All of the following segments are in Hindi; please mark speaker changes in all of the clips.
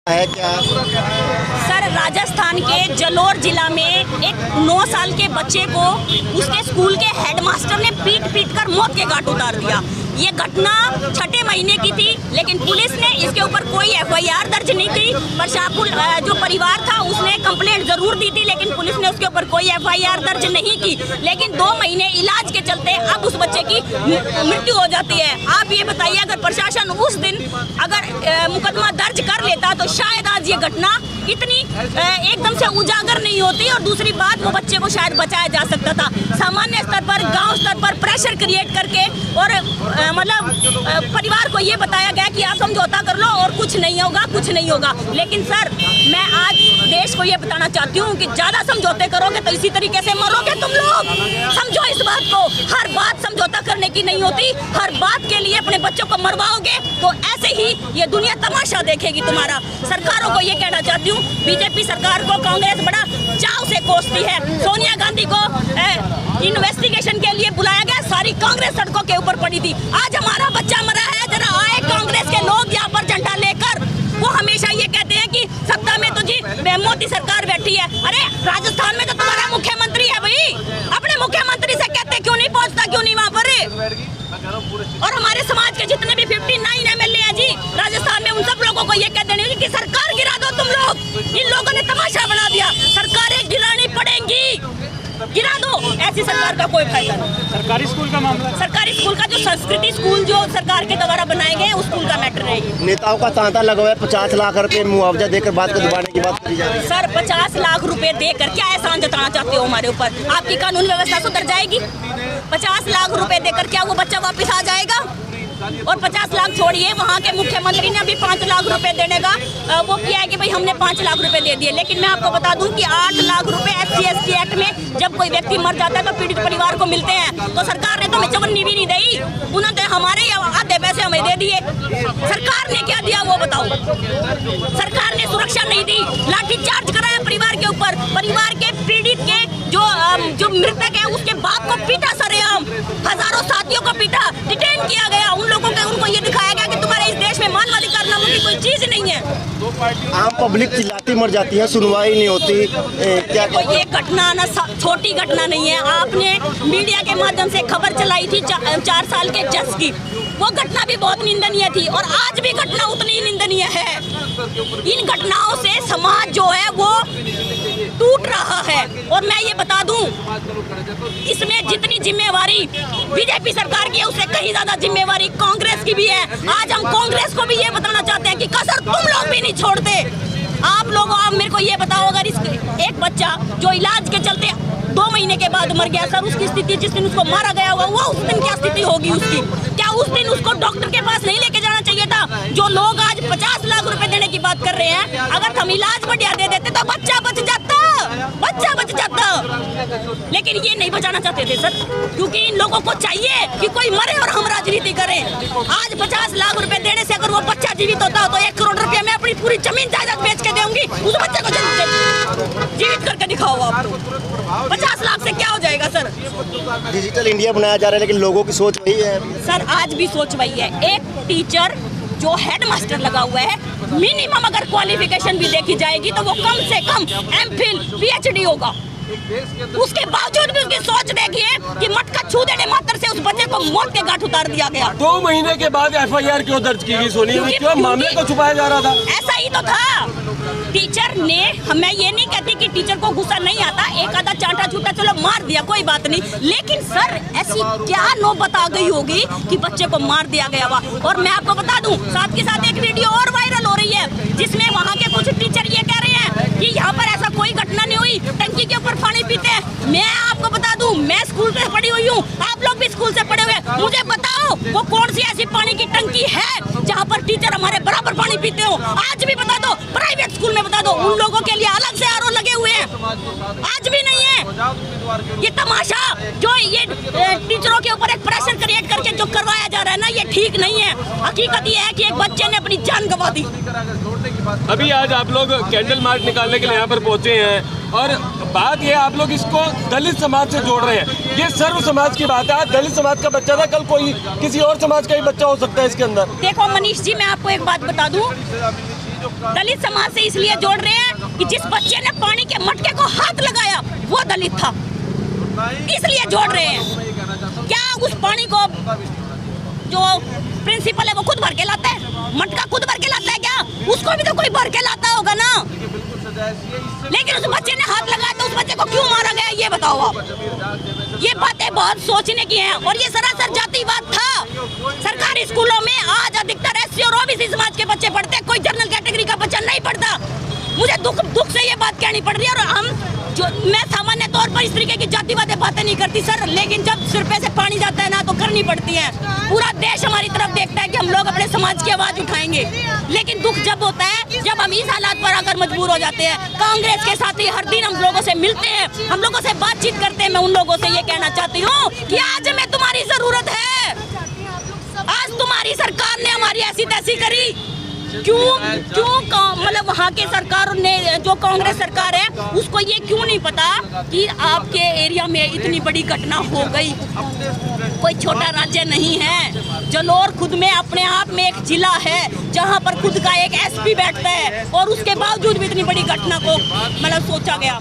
Speaker 1: है क्या?
Speaker 2: सर, राजस्थान के जलोर जिला में एक 9 साल के बच्चे को उसके स्कूल के हेडमास्टर ने पीट कर मौत के घाट उतार दिया। ये घटना 6ठे महीने की थी, लेकिन पुलिस ने इसके ऊपर कोई FIR दर्ज नहीं की। प्रशाकुल जो परिवार था उसने कंप्लेंट जरूर दी थी, लेकिन पुलिस ने उसके ऊपर कोई FIR दर्ज नहीं की। लेकिन 2 महीने इलाज के चलते अब उस बच्चे की मृत्यु हो जाती है। आप ये बताइए, अगर प्रशासन उस दिन अगर मुकदमा दर्ज कर लेता तो शायद आज ये घटना इतनी एकदम से उजागर नहीं होती, और दूसरी बात, वो बच्चे को शायद बचाया जा सकता था। सामान्य स्तर पर, गांव स्तर पर प्रेशर क्रिएट करके और मतलब परिवार को ये बताया गया कि आप समझौता कर लो और कुछ नहीं होगा, कुछ नहीं होगा। लेकिन सर, मैं आज देश को ये बताना चाहती हूँ कि ज्यादा समझौते करोगे तो इसी तरीके से मरोगे तुम लोग। समझो इस बात को, हर बात समझौता करने की नहीं होती। हर बात के लिए अपने बच्चों को मरवाओगे तो ऐसे ही ये दुनिया तमाशा देखेगी तुम्हारा। सरकारों को ये कहना चाहती हूँ, बीजेपी सरकार को कांग्रेस बड़ा चाव से कोसती है। सोनिया गांधी को इन्वेस्टिगेशन के लिए बुलाया गया, सारी कांग्रेस सड़कों के ऊपर पड़ी थी। आज हमारा बच्चा मरा है, जरा आए कांग्रेस के लोग यहाँ पर झंडा लेकर। वो हमेशा ये कहते हैं कि सत्ता में तो जी मोदी सरकार बैठी है। अरे राजस्थान में तो तुम्हारा मुख्यमंत्री है भाई, अपने मुख्यमंत्री से कहते क्यों नहीं पहुँचता, क्यों नहीं वहाँ पर? और हमारे समाज के जितने भी 59 MLA हैं जी राजस्थान में, उन सब लोगों को ये कह देने कि सरकार गिरा दो तुम लोग। इन लोगों ने तमाशा बना दिया, सरकारें गिरानी पड़ेंगी, गिरा दो। ऐसी सरकार का कोई फायदा नहीं।
Speaker 3: सरकारी स्कूल का मामला,
Speaker 2: सरकारी स्कूल का जो संस्कृति स्कूल जो सरकार के द्वारा बनाए गए, उस स्कूल का मैटर है।
Speaker 1: नेताओं का तांता लगा हुआ है, 50 लाख रुपए मुआवजा देकर बात को दबाने की बात करी जा रही है।
Speaker 2: सर, 50 लाख रुपए देकर क्या एहसान जताना चाहते हो हमारे ऊपर? आपकी कानून व्यवस्था सुधर जाएगी? 50 लाख रुपए देकर क्या वो बच्चा वापस आ जाएगा? और 50 लाख छोड़िए, वहाँ के मुख्यमंत्री ने अभी 5 लाख रुपए देने का वो किया है कि भाई हमने 5 लाख रुपए दे दिए। लेकिन मैं आपको बता दूं कि 8 लाख रुपए SC/ST एक्ट में जब कोई व्यक्ति मर जाता है तो पीड़ित परिवार को मिलते हैं। तो सरकार ने तो हमें चवन्नी भी नहीं दी, उन्होंने हमारे आधे पैसे हमें दे दिए। सरकार ने क्या दिया वो बताओ? सरकार ने सुरक्षा नहीं दी, लाठी चार्ज कराया परिवार के ऊपर। परिवार के पीड़ित के जो मृतक है उसके बाप को पीटा सरेआम, हजारों साथियों को पीटा, डिटेन किया गया। उन लोगों के उनको ये दिखाया गया कि तुम्हारे इस देश में मान वाली कारनामों की कोई चीज नहीं है।
Speaker 1: आम पब्लिक चिल्लाती मर जाती है, सुनवाई नहीं होती। क्या
Speaker 2: तो ये घटना ना छोटी घटना नहीं है। आपने मीडिया के माध्यम से खबर चलाई थी 4 साल के जज की, वो घटना भी बहुत निंदनीय थी, और आज भी घटना उतनी निंदनीय है। इन घटनाओं से समाज जो है वो टूट रहा है। और मैं ये बता दूं, इसमें जितनी जिम्मेवारी बीजेपी सरकार की है, उससे कहीं ज्यादा जिम्मेवारी कांग्रेस की भी है। आज हम कांग्रेस को भी ये बताना चाहते हैं कि कसर तुम लोग भी नहीं छोड़ते। आप मेरे को ये बताओ, अगर एक बच्चा जो इलाज के चलते 2 महीने के बाद मर गया, सर उसकी स्थिति जिस दिन उसको मारा गया होगा, वो उस दिन क्या स्थिति होगी उसकी? क्या उस दिन उसको डॉक्टर के पास नहीं लेके जाना चाहिए था? जो लोग आज 50 लाख रुपए देने की बात कर रहे हैं, अगर हम इलाज बढ़िया दे देते तो बच्चा बच जाता। लेकिन ये नहीं बचाना चाहते थे सर, क्योंकि इन लोगों को चाहिए कि कोई मरे और हम राजनीति करें। आज 50 लाख रुपए देने से अगर वो बच्चा जीवित होता तो 1 करोड़ रुपया मैं अपनी पूरी जमीन जायदाद बेच के दूंगी। उस बच्चे को जीवित करके दिखाओ आप। 50 लाख से क्या हो जाएगा सर?
Speaker 1: डिजिटल इंडिया बनाया जा रहा है, लेकिन लोगों की सोच वही है
Speaker 2: सर। आज भी सोच वही है। एक टीचर जो हेडमास्टर लगा हुआ है, मिनिमम अगर क्वालिफिकेशन भी देखी जाएगी तो वो कम से कम MPhil PhD होगा। उसके बावजूद भी उसकी सोच देखिए कि मटका छू देने मात्र से उस बच्चे को मौत के घाट उतार दिया गया।
Speaker 3: 2 महीने के बाद FIR क्यों दर्ज की गई सोनी? क्यों मामले को छुपाया जा रहा था?
Speaker 2: ऐसा ही तो था। टीचर ने, मैं ये नहीं कहती कि टीचर को गुस्सा नहीं आता, एक आधा चांटा छूटा चलो मार दिया कोई बात नहीं, लेकिन सर ऐसी क्या नौबत आ गई होगी कि बच्चे को मार दिया गया हुआ। और मैं आपको बता दूं, साथ के साथ एक वीडियो और वायरल हो रही है जिसमें वहाँ के कुछ टीचर ये कह रहे हैं कि यहाँ पर ऐसा कोई घटना नहीं हुई, टंकी के ऊपर पानी पीते हैं। मैं आपको बता दूं, मैं स्कूल से पढ़ी हुई हूँ, आप लोग भी स्कूल से पढ़े हुए, मुझे बताओ वो कौन सी ऐसी पानी की टंकी है जहाँ पर टीचर हमारे बराबर पानी पीते हो? आज भी बता दो, प्राइवेट स्कूल में बता दो, उन लोगों के लिए अलग से RO लगे हुए हैं, आज भी नहीं है। ये तमाशा जो ये टीचरों के ऊपर एक प्रेशर क्रिएट करके जो करवाया जा रहा है ना, ये ठीक नहीं है। हकीकत ये है कि एक बच्चे ने अपनी जान गंवा दी।
Speaker 3: अभी आज आप लोग कैंडल मार्च निकालने के लिए यहाँ पर पहुँचे हैं, और बात ये आप लोग इसको दलित समाज से जोड़ रहे हैं। ये सर्व समाज की बात है। आज दलित समाज का बच्चा था, कल कोई किसी और समाज का ही बच्चा हो सकता है इसके अंदर।
Speaker 2: देखो मनीष जी, मैं आपको एक बात बता दूं, दलित समाज से इसलिए जोड़ रहे हैं कि जिस बच्चे ने पानी के मटके को हाथ लगाया वो दलित था, इसलिए जोड़ रहे हैं। क्या उस पानी को जो प्रिंसिपल है वो खुद भर के लाता है? मटका खुद भर के लाता है क्या? उसको भी तो कोई भर के लाता होगा ना। लेकिन उस बच्चे ने हाथ लगाया तो उस बच्चे को क्यों मारा गया, ये बताओ आप। ये बातें बहुत सोचने की हैं और ये सरासर जातिवाद था। सरकारी स्कूलों में आज अधिकतर एससी और ओबीसी समाज के बच्चे पढ़ते हैं, कोई जनरल कैटेगरी का बच्चा नहीं पढ़ता। मुझे दुख से ये बात कहनी पड़ रही है। और मैं सामान्य तौर पर इस तरीके की जातिवादी बातें नहीं करती सर, लेकिन जब सिर पे से पानी जाता है ना तो करनी पड़ती है। पूरा देश हमारी तरफ देखता है कि हम लोग अपने समाज की आवाज उठाएंगे, लेकिन दुख जब होता है जब हम इस हालात पर आकर मजबूर हो जाते हैं। कांग्रेस के साथ ही हर दिन हम लोगों से मिलते हैं, हम लोगों से बातचीत करते हैं। मैं उन लोगों से ये कहना चाहती हूँ कि आज हमें तुम्हारी जरूरत है। आज तुम्हारी सरकार ने हमारी ऐसी तैसी करी, क्यों मतलब वहाँ के सरकार ने, जो कांग्रेस सरकार है, उसको ये क्यों नहीं पता कि आपके एरिया में इतनी बड़ी घटना हो गई। कोई छोटा राज्य नहीं है। जलोर खुद में अपने आप में एक जिला है जहाँ पर खुद का एक एसपी बैठता है और उसके बावजूद भी इतनी बड़ी घटना को मतलब सोचा गया।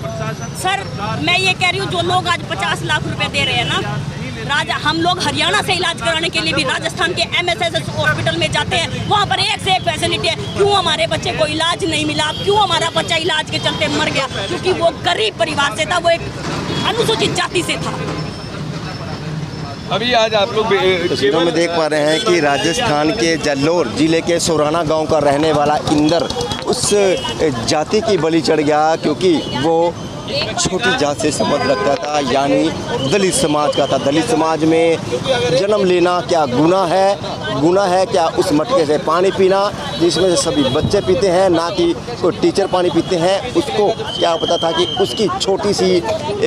Speaker 2: सर मैं ये कह रही हूँ, जो लोग आज 50 लाख रुपए दे रहे हैं ना, हम लोग हरियाणा से इलाज कराने के लिए भी राजस्थान के MSS हॉस्पिटल में जाते हैं, वहाँ पर एक से एक फैसिलिटी है। क्यों हमारे बच्चे को इलाज नहीं मिला? क्यों हमारा बच्चा इलाज के चलते मर गया? क्योंकि वो गरीब परिवार से था, वो एक अनुसूचित जाति से था।
Speaker 3: अभी आज आप लोग
Speaker 1: तस्वीरों में देख पा रहे हैं कि राजस्थान के जलोर जिले के सोराना गांव का रहने वाला इंदर उस जाति की बलि चढ़ गया, क्योंकि वो छोटी जात से संबंध रखता था, यानी दलित समाज का था। दलित समाज में जन्म लेना क्या गुनाह है? गुनाह है क्या उस मटके से पानी पीना जिसमें से सभी बच्चे पीते हैं, ना कि कोई टीचर पानी पीते हैं? उसको क्या पता था कि उसकी छोटी सी,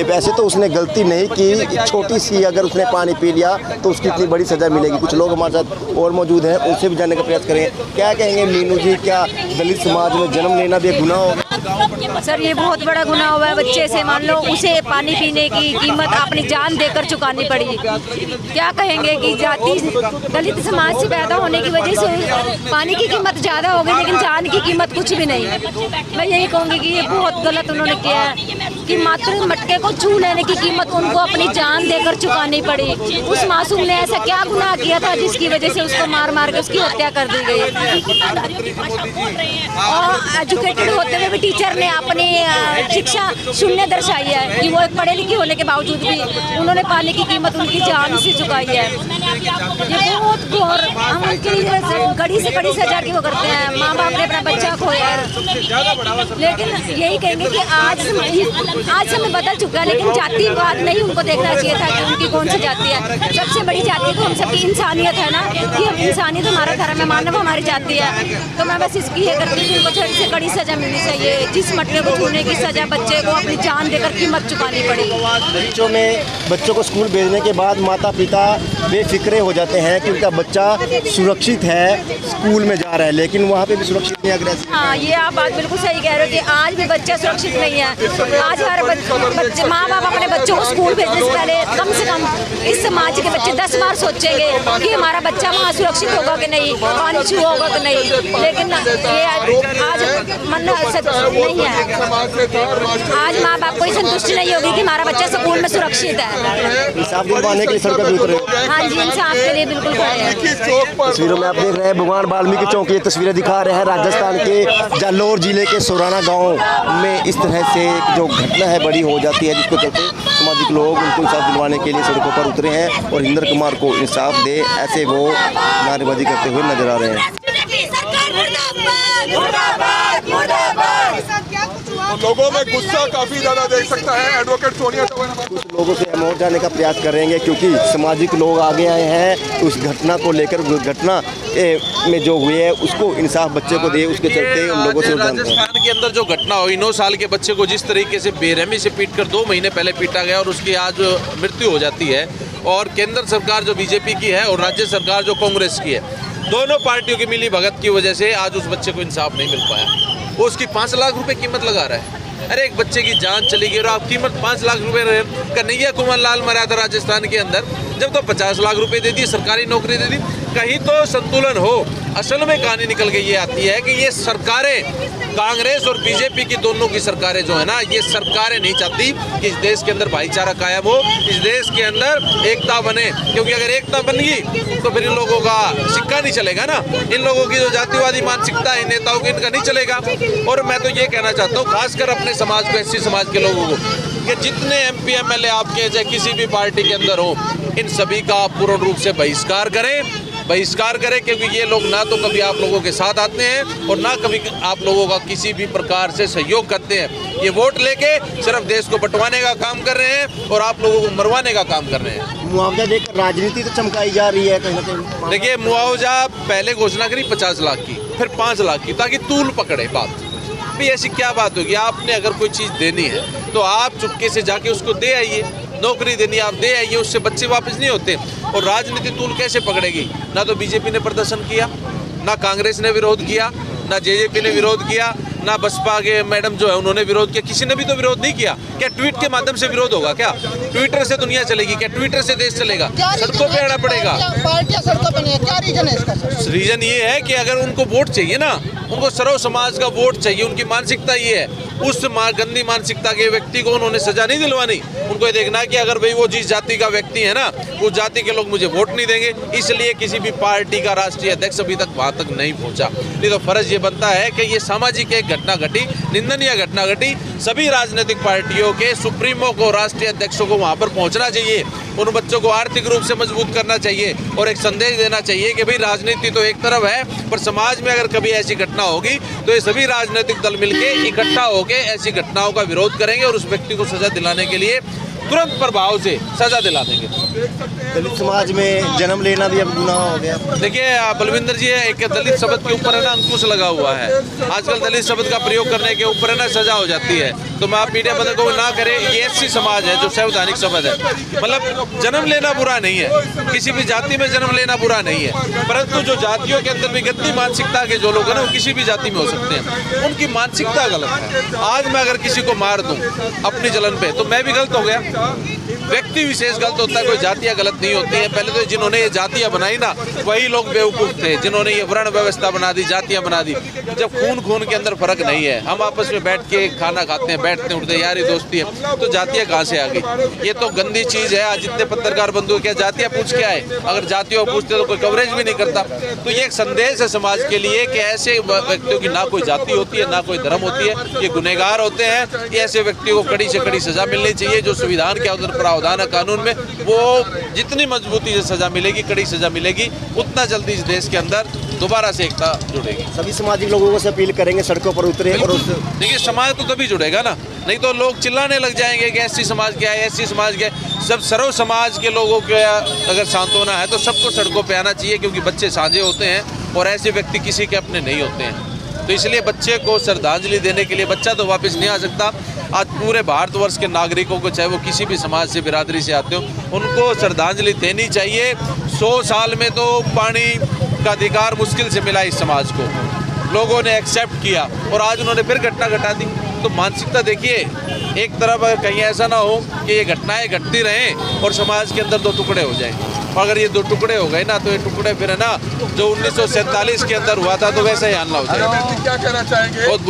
Speaker 1: वैसे तो उसने गलती नहीं की, छोटी सी अगर उसने पानी पी लिया तो उसकी इतनी बड़ी सज़ा मिलेगी। कुछ लोग हमारे साथ और मौजूद हैं, उनसे भी जानने का प्रयास करेंगे। क्या कहेंगे मीनू जी, क्या दलित समाज में जन्म लेना भी गुनाह होगा?
Speaker 4: सर ये बहुत बड़ा गुनाह हुआ है। बच्चे से मान लो उसे पानी पीने की कीमत अपनी जान देकर चुकानी पड़ी। क्या कहेंगे कि जाति दलित समाज से पैदा होने की वजह से पानी की कीमत ज़्यादा हो गई, लेकिन जान की कीमत कुछ भी नहीं। मैं यही कहूँगी कि ये बहुत गलत उन्होंने किया है कि मात्र मटके को छू लेने की कीमत उनको अपनी जान देकर चुकानी पड़ी। उस मासूम ने ऐसा क्या गुनाह किया था जिसकी वजह से उसको मार मार के उसकी हत्या कर दी गई? और एजुकेटेड होते हुए भी टीचर ने अपनी शिक्षा शून्य दर्शाई है कि वो एक पढ़े लिखे होने के बावजूद भी उन्होंने पानी की कीमत उनकी जान से चुकाई है। ये बहुत घोर, हम उनके लिए कड़ी से कड़ी सजा की वो करते हैं। माँ बाप ने अपना बच्चा खोया है, लेकिन यही कहेंगे कि आज समय बदल चुका है, लेकिन जातिवाद नहीं उनको देखना चाहिए था कि उनकी कौन सी जाति है। सबसे बड़ी जाति तो हम सबकी इंसानियत है ना, कि हम इंसानियत हमारा धर्म है, मानव हमारी जाति है। तो मैं बस इसकी ये करती हूँ, उनको कड़ी से कड़ी सजा मिलनी चाहिए। जिस मटके को छूने की सजा बच्चे को अपनी जान देकर कीमत चुकानी पड़ी।
Speaker 1: बच्चों में बच्चों को स्कूल भेजने के बाद माता पिता बेफिक्रे हो जाते हैं कि उनका बच्चा सुरक्षित है, स्कूल में जा रहा है, लेकिन वहाँ पे भी सुरक्षित नहीं है।
Speaker 4: हाँ, ये आप बात बिल्कुल सही कह रहे हो कि आज भी बच्चा सुरक्षित नहीं है। आज हर बच्चे माँ बाप अपने बच्चों को स्कूल भेजने से पहले कम से कम इस समाज के बच्चे 10 बार सोचेंगे कि हमारा बच्चा वहाँ सुरक्षित होगा कि नहीं, पानी छुआ होगा कि नहीं। लेकिन ये आज मन नहीं है। आज माँ बाप को ही संतुष्टि नहीं होगी कि हमारा बच्चा स्कूल में सुरक्षित है।
Speaker 1: इंसाफ दिलवाने के लिए सड़कों पर उतरे।
Speaker 4: हाँ जी, इंसाफ के लिए बिल्कुल खड़े हैं।
Speaker 1: तस्वीरों में आप देख रहे हैं भगवान वाल्मीकि चौक की तस्वीरें दिखा रहे हैं। राजस्थान के जालोर जिले के सोराना गांव में इस तरह से जो घटना है बड़ी हो जाती है, जिसको चलते सामाजिक लोग उनको इंसाफ दिलवाने के लिए सड़कों पर उतरे हैं और इंदर कुमार को इंसाफ दे, ऐसे वो नारेबाजी करते हुए नजर आ रहे हैं।
Speaker 5: लोगों में गुस्सा काफी ज्यादा देख सकता है। एडवोकेट सोनिया
Speaker 1: कुछ लोगों से हम और जाने का प्रयास करेंगे, क्योंकि सामाजिक लोग आगे आए हैं उस घटना को लेकर। घटना में जो हुई है उसको इंसाफ बच्चे को दे, उसके चलते उन लोगों से जानते हैं।
Speaker 6: राजस्थान के अंदर जो घटना हुई, 9 साल के बच्चे को जिस तरीके से बेरहमी से पीटकर 2 महीने पहले पीटा गया और उसकी आज मृत्यु हो जाती है, और केंद्र सरकार जो बीजेपी की है और राज्य सरकार जो कांग्रेस की है, दोनों पार्टियों की मिली भगत की वजह से आज उस बच्चे को इंसाफ नहीं मिल पाया। वो उसकी 5 लाख रुपए कीमत लगा रहा है। अरे एक बच्चे की जान चली गई और आप कीमत 5 लाख रुपए। कन्हैया कुमार लाल मरा था राजस्थान के अंदर, जब तो 50 लाख रुपए दे दिए, सरकारी नौकरी दे दी। कहीं तो संतुलन हो। असल में कहानी निकल के ये आती है कि ये सरकारें, कांग्रेस और बीजेपी की दोनों की सरकारें जो है ना, ये सरकारें नहीं चाहती कि इस देश के अंदर भाईचारा कायम हो, इस देश के अंदर एकता बने, क्योंकि अगर एकता बन गई तो फिर इन लोगों का सिक्का नहीं चलेगा ना। इन लोगों की जो जातिवादी मानसिकता है नेताओं की, इनका नहीं चलेगा। और मैं तो ये कहना चाहता हूँ खासकर अपने समाज को, एससी समाज के लोगों को, कि जितने MP MLA आपके चाहे किसी भी पार्टी के अंदर हो, इन सभी का पूर्ण रूप से बहिष्कार करें, क्योंकि ये लोग ना तो कभी आप लोगों के साथ आते हैं और ना कभी आप लोगों का किसी भी प्रकार से सहयोग करते हैं। ये वोट लेके सिर्फ देश को बंटवाने का काम कर रहे हैं और आप लोगों को मरवाने का काम कर रहे हैं।
Speaker 1: मुआवजा देकर राजनीति तो चमकाई जा रही है कहीं ना कहीं।
Speaker 6: देखिए, मुआवजा पहले घोषणा करी 50 लाख की, फिर 5 लाख की, ताकि तूल पकड़े बात। भी ऐसी क्या बात होगी? आपने अगर कोई चीज़ देनी है तो आप चुपके से जाके उसको दे आइए। नौकरी देनी आप दे आइए, उससे बच्चे वापस नहीं होते। और राजनीति तूल कैसे पकड़ेगी? ना तो बीजेपी ने प्रदर्शन किया, ना कांग्रेस ने विरोध किया, ना जेजेपी ने विरोध किया, ना बसपा के मैडम जो है उन्होंने विरोध किया। किसी ने भी तो विरोध नहीं किया। क्या ट्वीट के माध्यम से विरोध होगा? क्या ट्विटर से दुनिया चलेगी? क्या ट्विटर से देश चलेगा? सड़कों पे आना पड़ेगा।
Speaker 7: पार्टियां सड़कों पे नहीं है, क्या रीजन है इसका सर?
Speaker 6: रीजन ये है कि अगर उनको वोट चाहिए ना, उनको सर्व समाज का वोट चाहिए, उनकी मानसिकता ये है। उस गंदी मानसिकता के व्यक्ति को उन्होंने सजा नहीं दिलवानी। उनको ये देखना है कि अगर भाई वो जिस जाति का व्यक्ति है ना, उस जाति के लोग मुझे वोट नहीं देंगे। इसलिए किसी भी पार्टी का राष्ट्रीय अध्यक्ष अभी तक वहां तक नहीं पहुंचा। नहीं तो फर्ज ये बनता है कि ये सामाजिक एक घटना घटी, निंदनीय घटना घटी। सभी राजनीतिक पार्टियों के सुप्रीमो को, राष्ट्रीय अध्यक्षों को वहां पर पहुंचना चाहिए। उन बच्चों को आर्थिक रूप से मजबूत करना चाहिए और एक संदेश देना चाहिए कि भाई राजनीति तो एक तरफ है, पर समाज में अगर कभी ऐसी घटना होगी तो ये सभी राजनीतिक दल मिलके इकट्ठा होकर ऐसी घटनाओं का विरोध करेंगे और उस व्यक्ति को सजा दिलाने के लिए तुरंत प्रभाव से सजा दिला देंगे।
Speaker 1: दलित समाज में जन्म लेना भी अब गुनाह हो गया।
Speaker 6: देखिए बलविंदर जी, एक दलित शब्द के ऊपर है ना अंकुश लगा हुआ है। आजकल दलित शब्द का प्रयोग करने के ऊपर है ना सजा हो जाती है। तो मैं आप मीडिया बंद को ना करें। ये एससी समाज है जो संवैधानिक शब्द है, मतलब जन्म लेना बुरा नहीं है, किसी भी जाति में जन्म लेना बुरा नहीं है, परंतु जो जातियों के अंदर भी गंदी मानसिकता के जो लोग हैं ना, वो किसी भी जाति में हो सकते हैं। उनकी मानसिकता गलत है। आज मैं अगर किसी को मार दूं अपनी जलन पे तो मैं भी गलत हो गया। व्यक्ति विशेष गलत होता है, कोई जातियां गलत नहीं होती हैं। पहले तो जिन्होंने ये जातियां बनाई ना, वही लोग बेवकूफ थे जिन्होंने ये वर्ण व्यवस्था बना दी, जातियां बना दी। जब खून के अंदर फर्क नहीं है, हम आपस में बैठ के खाना खाते हैं, बैठते उठते, यारी दोस्ती है, तो जातियां कहाँ से आ गई? ये तो गंदी चीज है। आज जितने पत्रकार बंधु क्या जातियां पूछ के आए? अगर जातियों को पूछते तो कोई कवरेज भी नहीं करता। तो ये एक संदेश है समाज के लिए कि ऐसे व्यक्तियों की ना कोई जाति होती है, ना कोई धर्म होती है, ये गुनहगार होते हैं। ऐसे व्यक्तियों को कड़ी से कड़ी सजा मिलनी चाहिए। जो संविधान के अंदर प्रावधान है कानून में, वो जितनी मजबूती से सजा मिलेगी, कड़ी सजा मिलेगी, उतना जल्दी इस देश के अंदर दोबारा से एकता जुड़ेगी।
Speaker 1: सभी सामाजिक लोगों से अपील करेंगे सड़कों पर उतरे। और
Speaker 6: देखिए, समाज तो तभी जुड़ेगा ना, नहीं तो लोग चिल्लाने लग जाएंगे कि एससी समाज क्या है, एससी समाज क्या है। सब सर्व समाज के लोगों के अगर सांत्वना है तो सबको सड़कों पे आना चाहिए, क्योंकि बच्चे साझे होते हैं और ऐसे व्यक्ति किसी के अपने नहीं होते हैं। तो इसलिए बच्चे को श्रद्धांजलि देने के लिए, बच्चा तो वापस नहीं आ सकता, आज पूरे भारतवर्ष के नागरिकों को, चाहे वो किसी भी समाज से, बिरादरी से आते हो, उनको श्रद्धांजलि देनी चाहिए। 100 साल में तो पानी का अधिकार मुश्किल से मिला इस समाज को, लोगों ने एक्सेप्ट किया और आज उन्होंने फिर घटना घटा दी। तो मानसिकता देखिए, एक तरफ कहीं ऐसा ना हो कि ये घटनाएं घटती रहें और समाज के अंदर दो टुकड़े हो जाएं। और अगर ये दो टुकड़े हो गए ना, तो ये टुकड़े फिर है ना जो 1947 के अंदर हुआ था, तो वैसे ही हाल हो जाएगा।
Speaker 5: क्या कहना चाहेंगे?
Speaker 6: बहुत